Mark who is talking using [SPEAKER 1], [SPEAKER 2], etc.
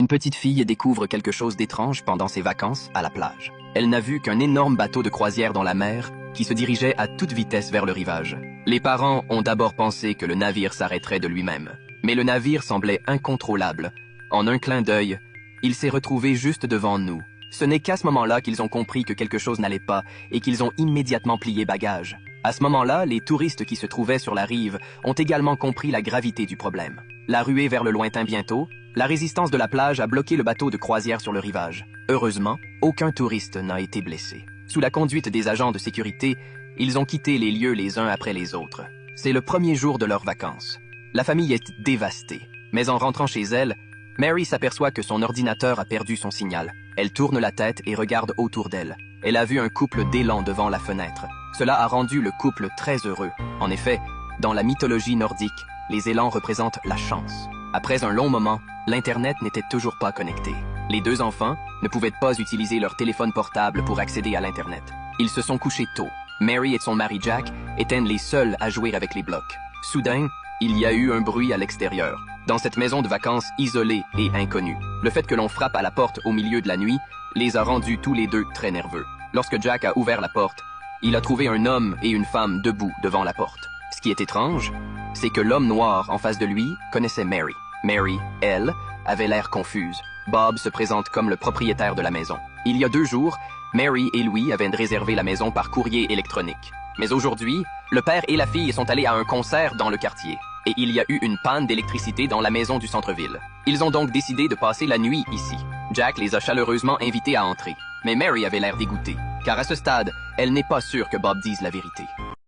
[SPEAKER 1] Une petite fille découvre quelque chose d'étrange pendant ses vacances à la plage. Elle n'a vu qu'un énorme bateau de croisière dans la mer qui se dirigeait à toute vitesse vers le rivage. Les parents ont d'abord pensé que le navire s'arrêterait de lui-même. Mais le navire semblait incontrôlable. En un clin d'œil, il s'est retrouvé juste devant nous. Ce n'est qu'à ce moment-là qu'ils ont compris que quelque chose n'allait pas et qu'ils ont immédiatement plié bagages. À ce moment-là, les touristes qui se trouvaient sur la rive ont également compris la gravité du problème. La ruée vers le lointain bientôt, la résistance de la plage a bloqué le bateau de croisière sur le rivage. Heureusement, aucun touriste n'a été blessé. Sous la conduite des agents de sécurité, ils ont quitté les lieux les uns après les autres. C'est le premier jour de leurs vacances. La famille est dévastée. Mais en rentrant chez elle, Mary s'aperçoit que son ordinateur a perdu son signal. Elle tourne la tête et regarde autour d'elle. Elle a vu un couple d'élans devant la fenêtre. Cela a rendu le couple très heureux. En effet, dans la mythologie nordique, les élans représentent la chance. Après un long moment, l'Internet n'était toujours pas connecté. Les deux enfants ne pouvaient pas utiliser leur téléphone portable pour accéder à l'Internet. Ils se sont couchés tôt. Mary et son mari Jack étaient les seuls à jouer avec les blocs. Soudain, il y a eu un bruit à l'extérieur. Dans cette maison de vacances isolée et inconnue, le fait que l'on frappe à la porte au milieu de la nuit les a rendus tous les deux très nerveux. Lorsque Jack a ouvert la porte, il a trouvé un homme et une femme debout devant la porte. Ce qui est étrange, c'est que l'homme noir en face de lui connaissait Mary. Mary, elle, avait l'air confuse. Bob se présente comme le propriétaire de la maison. Il y a 2 jours, Mary et Louis avaient réservé la maison par courrier électronique. Mais aujourd'hui, le père et la fille sont allés à un concert dans le quartier. Et il y a eu une panne d'électricité dans la maison du centre-ville. Ils ont donc décidé de passer la nuit ici. Jack les a chaleureusement invités à entrer. Mais Mary avait l'air dégoûtée, car à ce stade, elle n'est pas sûre que Bob dise la vérité.